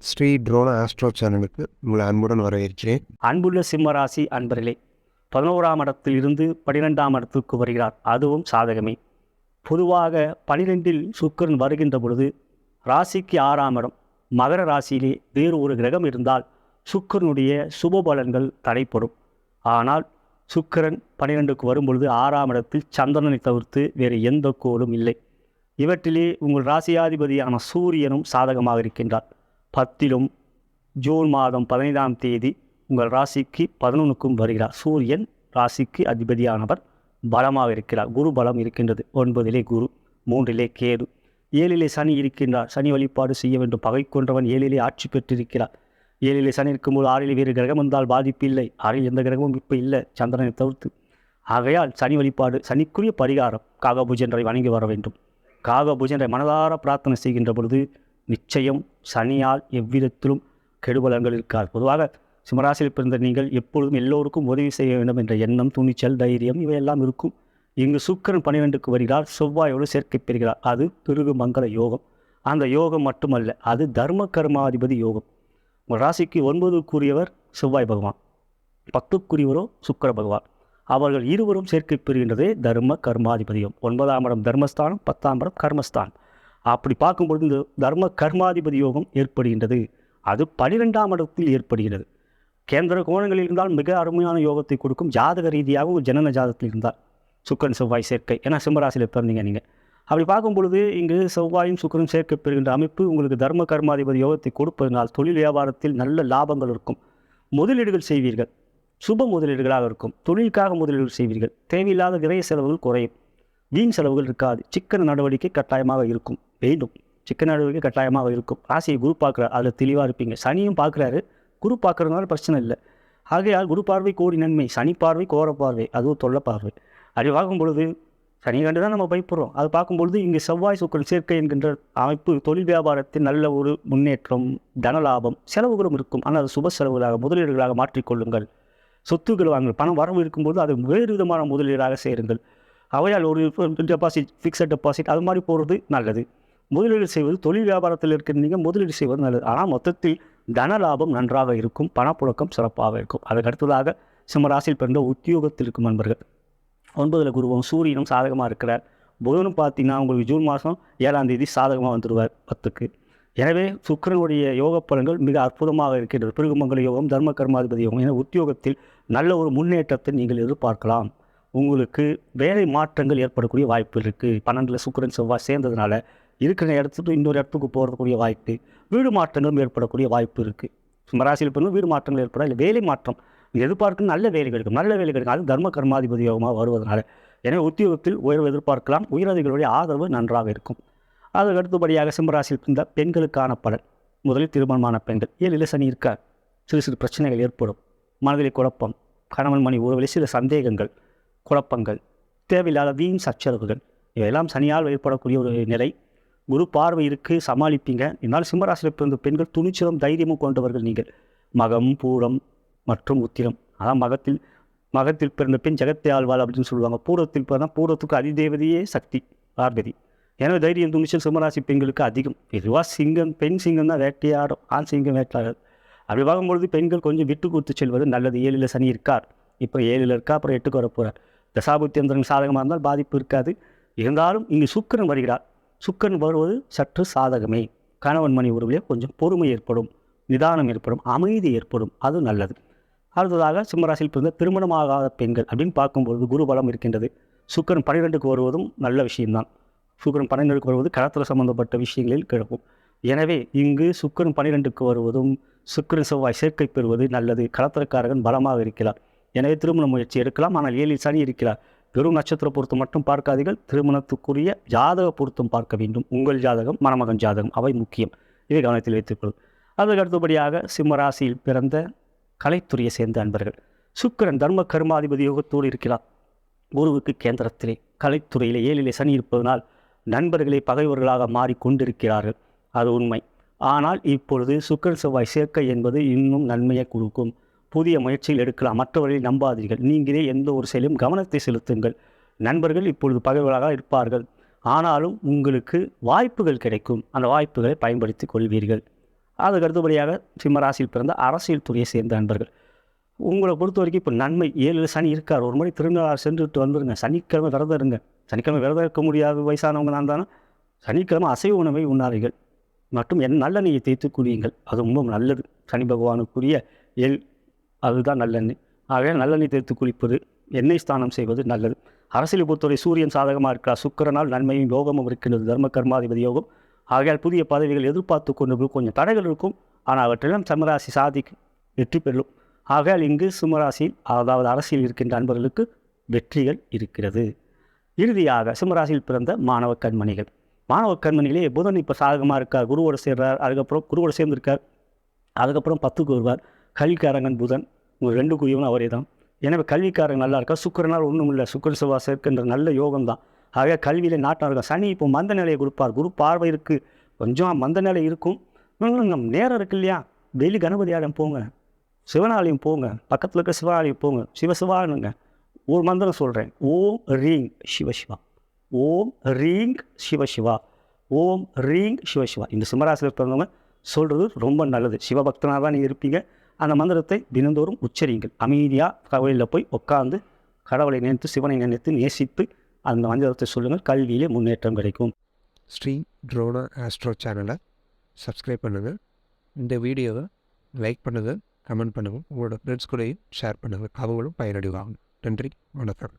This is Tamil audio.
ஸ்ரீ ட்ரோன ஆஸ்ட்ரோ சேனலுக்கு உங்களை அன்புடன் வரவேற்கிறேன். அன்புள்ள சிம்மராசி அன்பர்களே, 11ஆம் இடத்தில் இருந்து 12ஆம் இடத்துக்கு வருகிறார். அதுவும் சாதகமே. பொதுவாக 12இல் சுக்கிரன் வருகின்ற பொழுது ராசிக்கு 6ஆம் இடம் மகர ராசியிலே வேறு ஒரு கிரகம் இருந்தால் சுக்கிரனுடைய சுப பலன்கள் தடைப்படும். ஆனால் சுக்கிரன் 12க்கு வரும்பொழுது 6ஆம் இடத்தில் சந்திரனை தவிர்த்து வேறு எந்த கோளும் இல்லை. இவற்றிலே உங்கள் ராசியாதிபதியான சூரியனும் சாதகமாக இருக்கின்றார். 10லும் ஜூன் மாதம் 15ஆம் தேதி உங்கள் ராசிக்கு 11க்கும் வருகிறார். சூரியன் ராசிக்கு அதிபதியானவர் பலமாக இருக்கிறார். குரு பலம் இருக்கின்றது. 9லே குரு, 3லே கேது, 7லே சனி இருக்கின்றார். சனி வழிபாடு செய்ய வேண்டும். பகை கொன்றவன் 7லே ஆட்சி பெற்றிருக்கிறார். 7லே சனி இருக்கும்போது 6ல் வேறு கிரகம் வந்தால் பாதிப்பு இல்லை. 6ல் எந்த கிரகமும் இப்போ இல்லை, சந்திரனை தவிர்த்து. ஆகையால் சனி வழிபாடு, சனிக்குரிய பரிகாரம் காகபூஜனை வணங்கி வர வேண்டும். காகபூஜனை மனதார பிரார்த்தனை செய்கின்ற பொழுது நிச்சயம் சனியால் எவ்விதத்திலும் கெடுபலங்கள் இருக்காது. பொதுவாக சிம்மராசியில் பிறந்த நீங்கள் எப்பொழுதும் எல்லோருக்கும் உதவி செய்ய வேண்டும் என்ற எண்ணம், துணிச்சல், தைரியம் இவையெல்லாம் இருக்கும். இங்கு சுக்கிரன் 12க்கு வருகிறார். செவ்வாயோடு சேர்க்கை பெறுகிறார். அது பிருகு மங்கள யோகம். அந்த யோகம் மட்டுமல்ல, அது தர்ம கர்மாதிபதி யோகம். உங்கள் ராசிக்கு 9க்குரியவர் செவ்வாய் பகவான், 10க்குரியவரோ சுக்கிர பகவான். அவர்கள் இருவரும் சேர்க்கை பெறுகின்றதே தர்ம கர்மாதிபதி யோகம். 9ஆம் இடம் தர்மஸ்தானம், 10ஆம் இடம் கர்மஸ்தானம். அப்படி பார்க்கும்பொழுது இந்த தர்ம கர்மாதிபதி யோகம் ஏற்படுகின்றது. அது 12ஆம் இடத்தில் ஏற்படுகிறது. கேந்திர கோணங்களில் இருந்தால் மிக அருமையான யோகத்தை கொடுக்கும். ஜாதக ரீதியாக ஒரு ஜனன ஜாதகத்தில் இருந்தால் சுக்கிரன் செவ்வாய் சேர்க்கை, ஏன்னா சிம்மராசியில் பிறந்தீங்க நீங்கள். அப்படி பார்க்கும் பொழுது இங்கு செவ்வாயும் சுக்கிரன் சேர்க்கை பெறுகின்ற அமைப்பு உங்களுக்கு தர்ம கர்மாதிபதி யோகத்தை கொடுப்பதனால் தொழில் வியாபாரத்தில் நல்ல லாபங்கள் இருக்கும். முதலீடுகள் செய்வீர்கள், சுப முதலீடுகளாக இருக்கும். தொழிலுக்காக முதலீடுகள் செய்வீர்கள். தேவையில்லாத விரைய செலவுகள் குறையும். வீண் செலவுகள் இருக்காது. சிக்கன நடவடிக்கை கட்டாயமாக இருக்கும். வேண்டும் சிக்கன நடவடிக்கை கட்டாயமாக இருக்கும். ராசியை குரு பார்க்குறாரு, அதில் தெளிவாக இருப்பீங்க. சனியும் பார்க்குறாரு, குரு பார்க்குறதுனால பிரச்சனை இல்லை. ஆகையால் குரு பார்வை கோடி நன்மை, சனி பார்வை கோர பார்வை, அதுவும் தொல்லை பார்வை. அப்படி பார்க்கும் பொழுது சனி கண்டு தான் நம்ம பயப்படுறோம். அது பார்க்கும்பொழுது இங்கே செவ்வாய் சுக்கிரன் சேர்க்கை என்கின்ற அமைப்பு தொழில் வியாபாரத்தில் நல்ல ஒரு முன்னேற்றம், தனலாபம், செலவுகளும் இருக்கும். ஆனால் அது சுப செலவுகளாக, முதலீடுகளாக மாற்றிக்கொள்ளுங்கள். சொத்துக்கள் வாங்க, பணம் வரவு இருக்கும்போது அது வேறு விதமான முதலீடாக சேருங்கள். அவையால் ஒரு டெபாசிட், ஃபிக்ஸட் டெபாசிட் அது மாதிரி போகிறது நல்லது. முதலீடு செய்வது, தொழில் வியாபாரத்தில் இருக்கிறீங்க, முதலீடு செய்வது நல்லது. ஆனால் மொத்தத்தில் தன லாபம் நன்றாக இருக்கும். பணப்புழக்கம் சிறப்பாக இருக்கும். அதுக்கு அடுத்ததாக சிம்மராசியில் பிறந்த உத்தியோகத்தில் இருக்கும் நண்பர்கள், 9ல் குருவும் சூரியனும் சாதகமாக இருக்கிறார். புதனும் பார்த்தீங்கன்னா உங்களுக்கு ஜூன் மாதம் 7ஆம் தேதி சாதகமாக வந்துடுவார் 10க்கு. எனவே சுக்கிரனுடைய யோக பலன்கள் மிக அற்புதமாக இருக்கின்றது. பிருகுமங்கல யோகம், தர்ம கர்மாதிபதி யோகம். என உத்தியோகத்தில் நல்ல ஒரு முன்னேற்றத்தை நீங்கள் எதிர்பார்க்கலாம். உங்களுக்கு வேலை மாற்றங்கள் ஏற்படக்கூடிய வாய்ப்பு இருக்குது. 12ல் சுக்கிரன் செவ்வாய் சேர்ந்ததுனால இருக்கிற இடத்துக்கு இன்னொரு இடத்துக்கு போகக்கூடிய வாய்ப்பு, வீடு மாற்றங்களும் ஏற்படக்கூடிய வாய்ப்பு இருக்குது. சிம்மராசியில் பிறகு வீடு மாற்றங்கள் ஏற்பட, இல்லை வேலை மாற்றம் எதிர்பார்க்கும், நல்ல வேலை கிடைக்கும். நல்ல வேலை கிடைக்கும். அது தர்ம கர்மாதிபதி யோகமாக வருவதனால எனவே உத்தியோகத்தில் உயர்வு எதிர்பார்க்கலாம். உயரதிகளுடைய ஆதரவு நன்றாக இருக்கும். அதற்கு அடுத்தபடியாக சிம்மராசியில் பிறந்த பெண்களுக்கான பலன். முதலில் திருமணமான பெண்கள், 7ல் சனி இருக்கார். சிறு சிறு பிரச்சனைகள் ஏற்படும். மனதில் குழப்பம், கணவன் மணி உறவில் சில சந்தேகங்கள், குழப்பங்கள், தேவையில்லாத வீண் சச்சரவுகள் இவையெல்லாம் சனியால் ஏற்படக்கூடிய ஒரு நிலை. குரு பார்வை இருக்குது, சமாளிப்பீங்க. இதனால் சிம்மராசியில் பிறந்த பெண்கள் துணிச்சலும் தைரியமும் கொண்டவர்கள் நீங்கள். மகம், பூரம் மற்றும் உத்திரம், அதான் மகத்தில் பிறந்த பெண் ஜெகத்தை ஆழ்வாள் அப்படின்னு சொல்லுவாங்க. பூரத்தில் பிறந்தால் பூரத்துக்கு அதிதேவதையே சக்தி, பார்வதி. எனவே தைரியம், துணிச்சல் சிம்மராசி பெண்களுக்கு அதிகம். இதுவாக சிங்கம், பெண் சிங்கம் தான் வேட்டையாடும், ஆண் சிங்கம் வேட்டையாடும். அப்படி பார்க்கும்பொழுது பெண்கள் கொஞ்சம் விட்டு கொடுத்து செல்வது நல்லது. 7ல் சனி இருக்கார், இப்போ 7ல் இருக்கா, அப்புறம் 8க்கு வரப்போகிறார். தசாபுத்தி அந்தரங்கள் சாதகமாக இருந்தால் பாதிப்பு இருக்காது. இருந்தாலும் இங்கு சுக்கிரன் வருகிறார். சுக்கிரன் வருவது சற்று சாதகமே. கணவன் மணி உறவிலே கொஞ்சம் பொறுமை ஏற்படும், நிதானம் ஏற்படும், அமைதி ஏற்படும். அது நல்லது. அடுத்ததாக சிம்மராசியில் பிறந்த திருமணமாகாத பெண்கள் அப்படின்னு பார்க்கும்பொழுது குரு பலம் இருக்கின்றது. சுக்கிரன் 12க்கு வருவதும் நல்ல விஷயம்தான். சுக்கிரன் 12க்கு வருவது களத்தில் சம்பந்தப்பட்ட விஷயங்களில் கிடக்கும். எனவே இங்கு சுக்கிரன் 12க்கு வருவதும், சுக்கிரன் செவ்வாய் சேர்க்கை பெறுவது நல்லது. களத்திரக்காரகன் பலமாக இருக்கிறார். எனவே திருமண முயற்சி எடுக்கலாம். ஆனால் 7ல் சனி இருக்கிறார். வெறும் நட்சத்திர பொருத்தம் மட்டும் பார்க்காதீர்கள். திருமணத்துக்குரிய ஜாதக பொருத்தம் பார்க்க வேண்டும். உங்கள் ஜாதகம், மணமகன் ஜாதகம், அவை முக்கியம். இதை கவனத்தில் வைத்துக்கொள்ளும். அதற்கு அடுத்தபடியாக சிம்மராசியில் பிறந்த கலைத்துறையை சேர்ந்த அன்பர்கள், சுக்கிரன் தர்ம கர்மாதிபதி யோகத்தோடு இருக்கிறார். குருவுக்கு கேந்திரத்திலே கலைத்துறையிலே 7ல் சனி இருப்பதனால் நண்பர்களை பகைவர்களாக மாறிக்கொண்டிருக்கிறார்கள். அது உண்மை. ஆனால் இப்பொழுது சுக்கிரன் செவ்வாய் சேர்க்கை என்பது இன்னும் நன்மையை கொடுக்கும். புதிய முயற்சிகள் எடுக்கலாம். மற்றவர்களை நம்பாதீர்கள். நீங்களே எந்த ஒரு செயலும் கவனத்தை செலுத்துங்கள். நண்பர்கள் இப்பொழுது பகைவர்களாக இருப்பார்கள். ஆனாலும் உங்களுக்கு வாய்ப்புகள் கிடைக்கும். அந்த வாய்ப்புகளை பயன்படுத்தி கொள்வீர்கள். அதுக்கு அடுத்தபடியாக சிம்ம ராசியில் பிறந்த அரசியல் துறையை சேர்ந்த நண்பர்கள். உங்களை பொறுத்த வரைக்கும் இப்போ நன்மை 7 சனி இருக்கார். ஒரு முறை திருநாள் சென்றுட்டு வந்துடுங்க. சனிக்கிழமை விரதம் இருங்க. சனிக்கிழமை விரதம் இருக்க முடியாத வயசானவங்க தான் தானே சனிக்கிழமை அசைவ உணவை உண்ணாதீர்கள் மற்றும் நல்லெண்ணெயை தேய்த்து குளியுங்கள். அது ரொம்ப நல்லது. சனி பகவானுக்குரிய அதுதான் நல்லெண்ணெய். ஆகவே நல்லெண்ணெய் தேய்த்து குளிப்பது, எண்ணெய் ஸ்தானம் செய்வது நல்லது. அரசியலை பொறுத்தவரை சூரியன் சாதகமாக இருக்கிறார். சுக்கிரனால் நன்மையும் யோகமும் இருக்கின்றது. தர்ம கர்மாதிபதி யோகம். ஆகையால் புதிய பதவிகள் எதிர்பார்த்து கொண்டு கொஞ்சம் தடைகள் இருக்கும். ஆனால் அவற்றெல்லாம் சிம்மராசி சாதிக்கு வெற்றி பெறும். ஆகையால் இங்கு சிம்மராசியில் அதாவது அரசியல் இருக்கின்ற அன்பர்களுக்கு வெற்றிகள் இருக்கிறது. இறுதியாக சிம்மராசியில் பிறந்த மாணவ கண்மணிகள். மாணவ கண்மணிகளே புதன் இப்போ சாதகமாக இருக்கார். குருவோடு சேர்றார். அதுக்கப்புறம் குருவோடு சேர்ந்திருக்கார். அதுக்கப்புறம் 10க்கு வருவார். கல்விக்காரங்கன் புதன். ஒரு 2க்குரியவன் அவரே தான். எனவே கல்விக்காரங்க நல்லா இருக்கா. சுக்கிரனால் ஒன்றும் இல்லை. சுக்கிர செவ்வாய் சேர்க்கின்ற நல்ல யோகம் தான். ஆக கல்வியில் நாட்டம் இருக்கும். சனி இப்போ மந்த நிலையை கொடுப்பார். குரு பார்வை இருக்குது. கொஞ்சம் மந்த நிலை இருக்கும். நேரம் இருக்கு இல்லையா, டெய்லி கணபதி ஆலயம் போங்க, சிவனாலயம் போங்க, பக்கத்தில் இருக்க சிவாலயம் போங்க, சிவசிவானுங்க. ஒரு மந்திரம் சொல்கிறேன். ஓம் ரீங் சிவசிவா, ஓம் ரீங் சிவசிவா, ஓம் ரீங் சிவசிவா. இந்த சிம்மராசியில் பிறந்தவங்க சொல்கிறது ரொம்ப நல்லது. சிவபக்தனாக தான் நீங்கள் இருப்பீங்க. அந்த மந்திரத்தை தினந்தோறும் உச்சரியுங்கள். அமைதியாக கோயிலில் போய் உட்காந்து கடவுளை நினைத்து சிவனை நினைத்து நேசித்து அந்த மந்திரத்தை சொல்லுங்கள். கல்வியிலே முன்னேற்றம் கிடைக்கும். ஸ்ரீ ட்ரோனா ஆஸ்ட்ரோ சேனலை சப்ஸ்கிரைப் பண்ணுங்கள். இந்த வீடியோவை லைக் பண்ணுங்கள், கமெண்ட் பண்ணுங்கள். உங்களோட ஃப்ரெண்ட்ஸ் கூடயும் ஷேர் பண்ணுங்கள். அவங்களும் பயனடைவாங்க. நன்றி, வணக்கம்.